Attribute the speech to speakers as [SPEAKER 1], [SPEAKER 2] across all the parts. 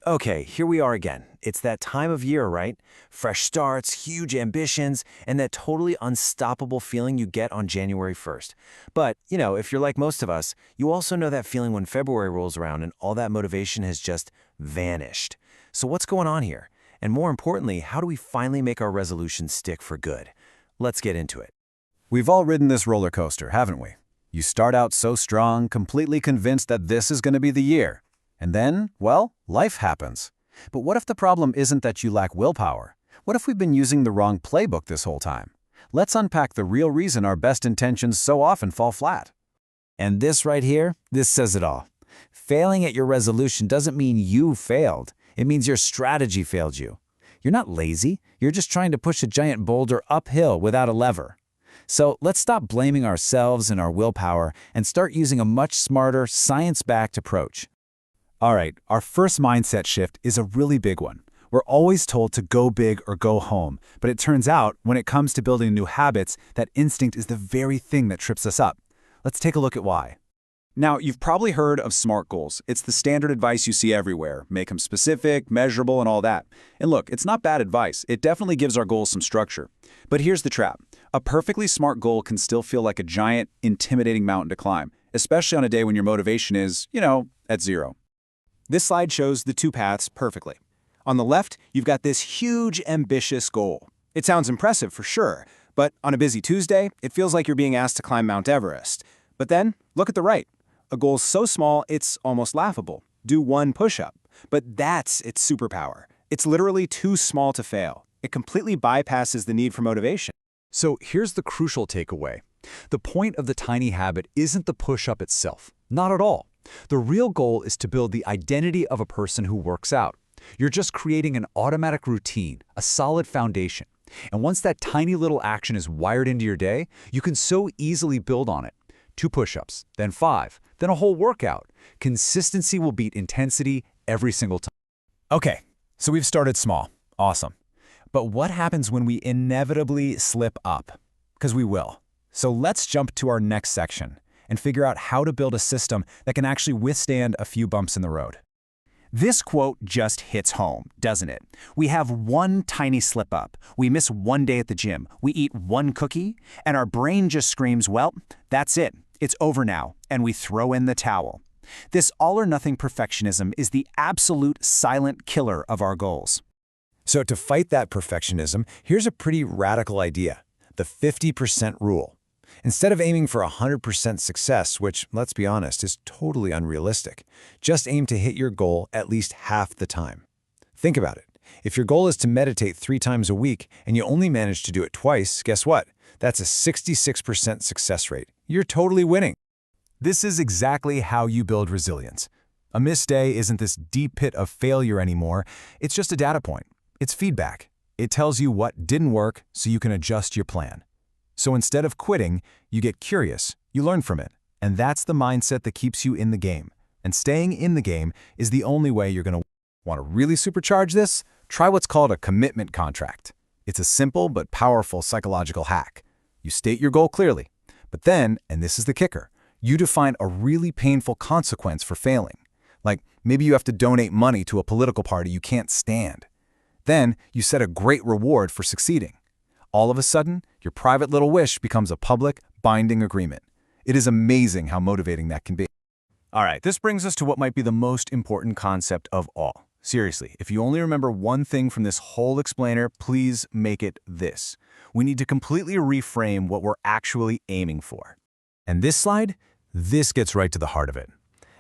[SPEAKER 1] Okay, here we are again. It's that time of year, right? Fresh starts, huge ambitions, and that totally unstoppable feeling you get on January 1st. But, if you're like most of us, you also know that feeling when February rolls around and all that motivation has just vanished. So what's going on here? And more importantly, how do we finally make our resolutions stick for good? Let's get into it.
[SPEAKER 2] We've all ridden this roller coaster, haven't we? You start out so strong, completely convinced that this is going to be the year. And then, well, life happens. But what if the problem isn't that you lack willpower? What if we've been using the wrong playbook this whole time? Let's unpack the real reason our best intentions so often fall flat.
[SPEAKER 3] And this right here, this says it all. Failing at your resolution doesn't mean you failed. It means your strategy failed you. You're not lazy. You're just trying to push a giant boulder uphill without a lever. So let's stop blaming ourselves and our willpower and start using a much smarter, science-backed approach.
[SPEAKER 2] All right, our first mindset shift is a really big one. We're always told to go big or go home, but it turns out when it comes to building new habits, that instinct is the very thing that trips us up. Let's take a look at why.
[SPEAKER 4] Now, you've probably heard of SMART goals. It's the standard advice you see everywhere. Make them specific, measurable, and all that. And look, it's not bad advice. It definitely gives our goals some structure. But here's the trap. A perfectly SMART goal can still feel like a giant, intimidating mountain to climb, especially on a day when your motivation is, at zero. This slide shows the two paths perfectly. On the left, you've got this huge, ambitious goal. It sounds impressive for sure, but on a busy Tuesday, it feels like you're being asked to climb Mount Everest. But then, look at the right. A goal so small, it's almost laughable. Do one push-up. But that's its superpower. It's literally too small to fail. It completely bypasses the need for motivation.
[SPEAKER 2] So here's the crucial takeaway. The point of the tiny habit isn't the push-up itself. Not at all. The real goal is to build the identity of a person who works out. You're just creating an automatic routine, a solid foundation. And once that tiny little action is wired into your day, you can so easily build on it. 2 push-ups, then 5, then a whole workout. Consistency will beat intensity every single time.
[SPEAKER 1] Okay, so we've started small. Awesome. But what happens when we inevitably slip up? Because we will. So let's jump to our next section and figure out how to build a system that can actually withstand a few bumps in the road. This quote just hits home, doesn't it? We have one tiny slip up. We miss one day at the gym. We eat one cookie, and our brain just screams, well, that's it. It's over now, and we throw in the towel. This all-or-nothing perfectionism is the absolute silent killer of our goals.
[SPEAKER 3] So to fight that perfectionism, here's a pretty radical idea, the 50% rule. Instead of aiming for 100% success, which, let's be honest, is totally unrealistic, just aim to hit your goal at least half the time. Think about it. If your goal is to meditate 3 times a week and you only manage to do it twice, guess what? That's a 66% success rate. You're totally winning.
[SPEAKER 1] This is exactly how you build resilience. A missed day isn't this deep pit of failure anymore. It's just a data point. It's feedback. It tells you what didn't work so you can adjust your plan. So instead of quitting, you get curious, you learn from it, and that's the mindset that keeps you in the game. And staying in the game is the only way you're going to want to really supercharge this? Try what's called a commitment contract. It's a simple but powerful psychological hack. You state your goal clearly, but then, and this is the kicker, you define a really painful consequence for failing. Like maybe you have to donate money to a political party you can't stand. Then you set a great reward for succeeding. All of a sudden, your private little wish becomes a public, binding agreement. It is amazing how motivating that can be. All right, this brings us to what might be the most important concept of all. Seriously, if you only remember one thing from this whole explainer, please make it this. We need to completely reframe what we're actually aiming for. And this slide, this gets right to the heart of it.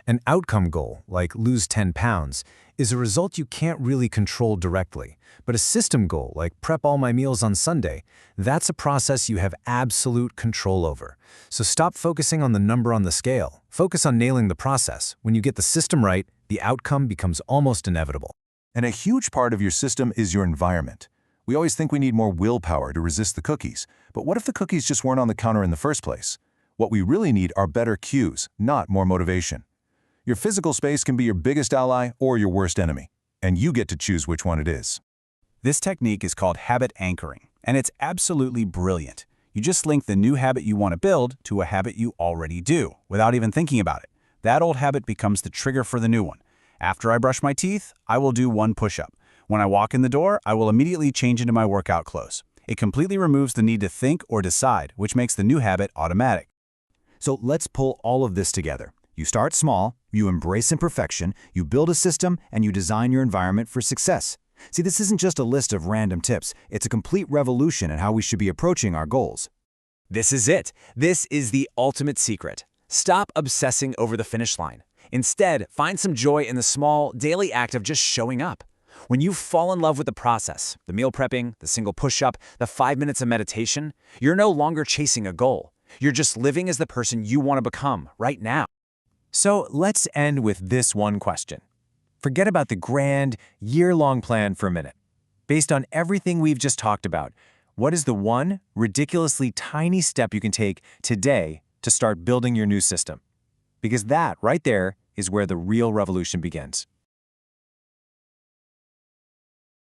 [SPEAKER 1] An outcome goal, like lose 10 pounds, is a result you can't really control directly. But a system goal, like prep all my meals on Sunday, that's a process you have absolute control over. So stop focusing on the number on the scale. Focus on nailing the process. When you get the system right, the outcome becomes almost inevitable.
[SPEAKER 5] And a huge part of your system is your environment. We always think we need more willpower to resist the cookies. But what if the cookies just weren't on the counter in the first place? What we really need are better cues, not more motivation. Your physical space can be your biggest ally or your worst enemy, and you get to choose which one it is.
[SPEAKER 4] This technique is called habit anchoring, and it's absolutely brilliant. You just link the new habit you want to build to a habit you already do, without even thinking about it. That old habit becomes the trigger for the new one. After I brush my teeth, I will do 1 push-up. When I walk in the door, I will immediately change into my workout clothes. It completely removes the need to think or decide, which makes the new habit automatic.
[SPEAKER 2] So let's pull all of this together. You start small, you embrace imperfection, you build a system, and you design your environment for success. See, this isn't just a list of random tips. It's a complete revolution in how we should be approaching our goals.
[SPEAKER 6] This is it. This is the ultimate secret. Stop obsessing over the finish line. Instead, find some joy in the small, daily act of just showing up. When you fall in love with the process, the meal prepping, the single push-up, the 5 minutes of meditation, you're no longer chasing a goal. You're just living as the person you want to become right now.
[SPEAKER 1] So let's end with this one question. Forget about the grand, year-long plan for a minute. Based on everything we've just talked about, what is the one ridiculously tiny step you can take today to start building your new system? Because that, right there, is where the real revolution begins.